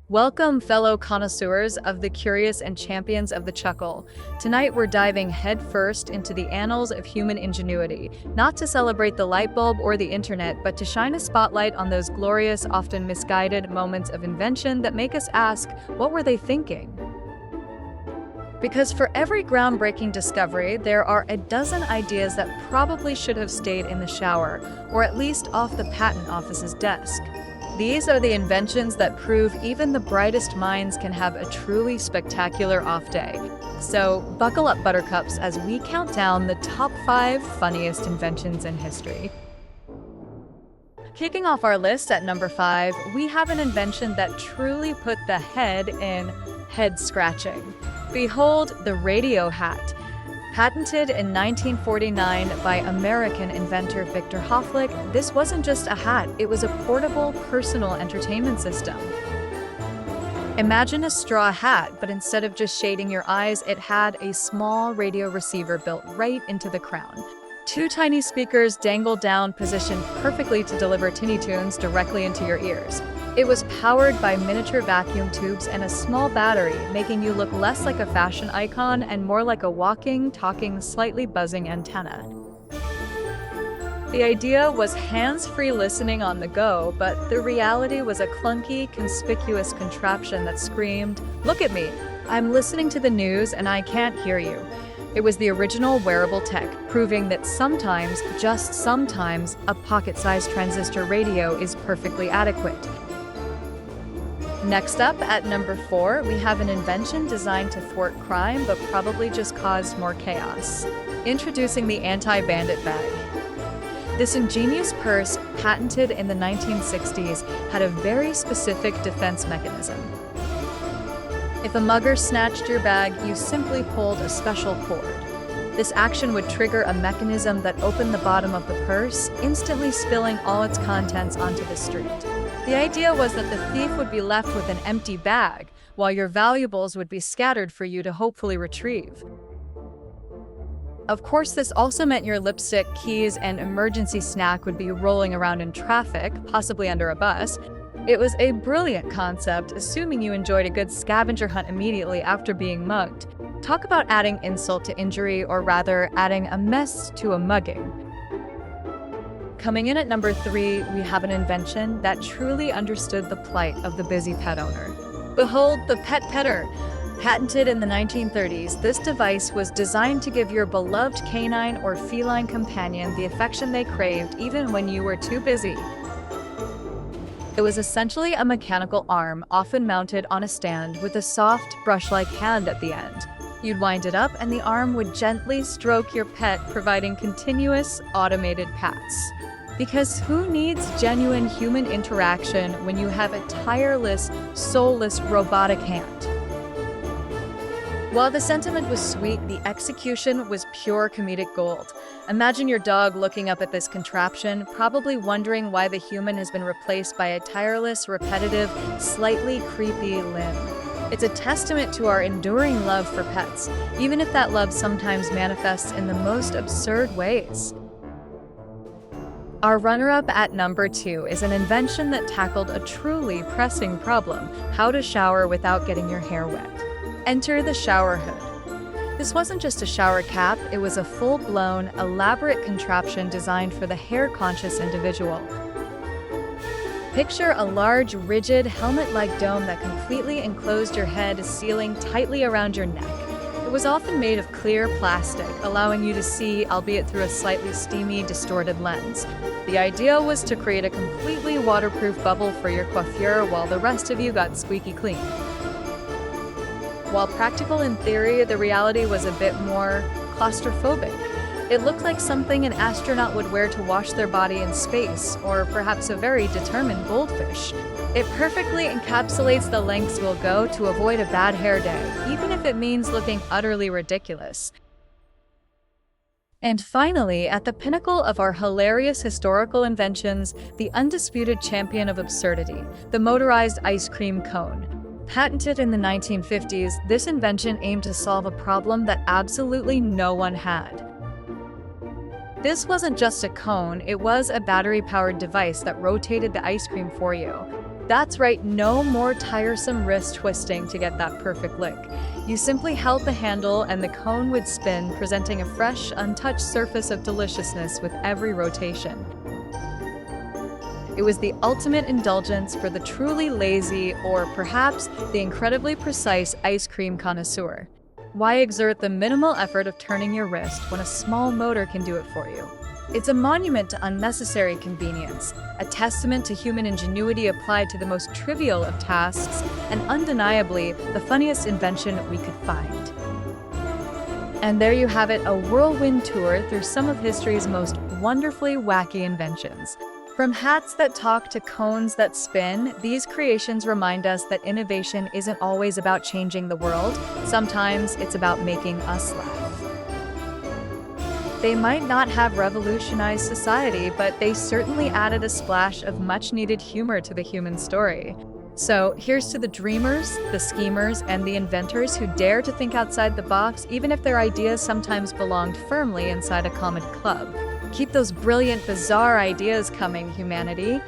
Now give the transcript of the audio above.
Welcome, fellow connoisseurs of the curious and champions of the chuckle. Tonight we're diving headfirst into the annals of human ingenuity, not to celebrate the light bulb or the internet, but to shine a spotlight on those glorious, often misguided moments of invention that make us ask, what were they thinking? Because for every groundbreaking discovery, there are a dozen ideas that probably should have stayed in the shower, or at least off the patent office's desk. These are the inventions that prove even the brightest minds can have a truly spectacular off day. So buckle up, buttercups, as we count down the top 5 funniest inventions in history. Kicking off our list at number 5, we have an invention that truly put the head in head scratching. Behold the radio hat. Patented in 1949 by American inventor Victor Hofflick, this wasn't just a hat, it was a portable, personal entertainment system. Imagine a straw hat, but instead of just shading your eyes, it had a small radio receiver built right into the crown. 2 tiny speakers dangled down, positioned perfectly to deliver tinny tunes directly into your ears. It was powered by miniature vacuum tubes and a small battery, making you look less like a fashion icon and more like a walking, talking, slightly buzzing antenna. The idea was hands-free listening on the go, but the reality was a clunky, conspicuous contraption that screamed, "Look at me! I'm listening to the news and I can't hear you." It was the original wearable tech, proving that sometimes, just sometimes, a pocket-sized transistor radio is perfectly adequate. Next up, at number 4, we have an invention designed to thwart crime but probably just caused more chaos. Introducing the anti-bandit bag. This ingenious purse, patented in the 1960s, had a very specific defense mechanism. If a mugger snatched your bag, you simply pulled a special cord. This action would trigger a mechanism that opened the bottom of the purse, instantly spilling all its contents onto the street. The idea was that the thief would be left with an empty bag, while your valuables would be scattered for you to hopefully retrieve. Of course, this also meant your lipstick, keys, and emergency snack would be rolling around in traffic, possibly under a bus. It was a brilliant concept, assuming you enjoyed a good scavenger hunt immediately after being mugged. Talk about adding insult to injury, or rather, adding a mess to a mugging. Coming in at number 3, we have an invention that truly understood the plight of the busy pet owner. Behold the Pet Petter. Patented in the 1930s, this device was designed to give your beloved canine or feline companion the affection they craved even when you were too busy. It was essentially a mechanical arm, often mounted on a stand with a soft, brush-like hand at the end. You'd wind it up and the arm would gently stroke your pet, providing continuous, automated pats. Because who needs genuine human interaction when you have a tireless, soulless robotic hand? While the sentiment was sweet, the execution was pure comedic gold. Imagine your dog looking up at this contraption, probably wondering why the human has been replaced by a tireless, repetitive, slightly creepy limb. It's a testament to our enduring love for pets, even if that love sometimes manifests in the most absurd ways. Our runner-up at number 2 is an invention that tackled a truly pressing problem: how to shower without getting your hair wet. Enter the shower hood. This wasn't just a shower cap, it was a full-blown, elaborate contraption designed for the hair-conscious individual. Picture a large, rigid, helmet-like dome that completely enclosed your head, sealing tightly around your neck. It was often made of clear plastic, allowing you to see, albeit through a slightly steamy, distorted lens. The idea was to create a completely waterproof bubble for your coiffure while the rest of you got squeaky clean. While practical in theory, the reality was a bit more claustrophobic. It looked like something an astronaut would wear to wash their body in space, or perhaps a very determined goldfish. It perfectly encapsulates the lengths we'll go to avoid a bad hair day, even if it means looking utterly ridiculous. And finally, at the pinnacle of our hilarious historical inventions, the undisputed champion of absurdity, the motorized ice cream cone. Patented in the 1950s, this invention aimed to solve a problem that absolutely no one had. This wasn't just a cone, it was a battery-powered device that rotated the ice cream for you. That's right, no more tiresome wrist twisting to get that perfect lick. You simply held the handle and the cone would spin, presenting a fresh, untouched surface of deliciousness with every rotation. It was the ultimate indulgence for the truly lazy, or perhaps the incredibly precise ice cream connoisseur. Why exert the minimal effort of turning your wrist when a small motor can do it for you? It's a monument to unnecessary convenience, a testament to human ingenuity applied to the most trivial of tasks, and undeniably the funniest invention we could find. And there you have it, a whirlwind tour through some of history's most wonderfully wacky inventions. From hats that talk to cones that spin, these creations remind us that innovation isn't always about changing the world. Sometimes it's about making us laugh. They might not have revolutionized society, but they certainly added a splash of much-needed humor to the human story. So here's to the dreamers, the schemers, and the inventors who dare to think outside the box, even if their ideas sometimes belonged firmly inside a common club. Keep those brilliant, bizarre ideas coming, humanity.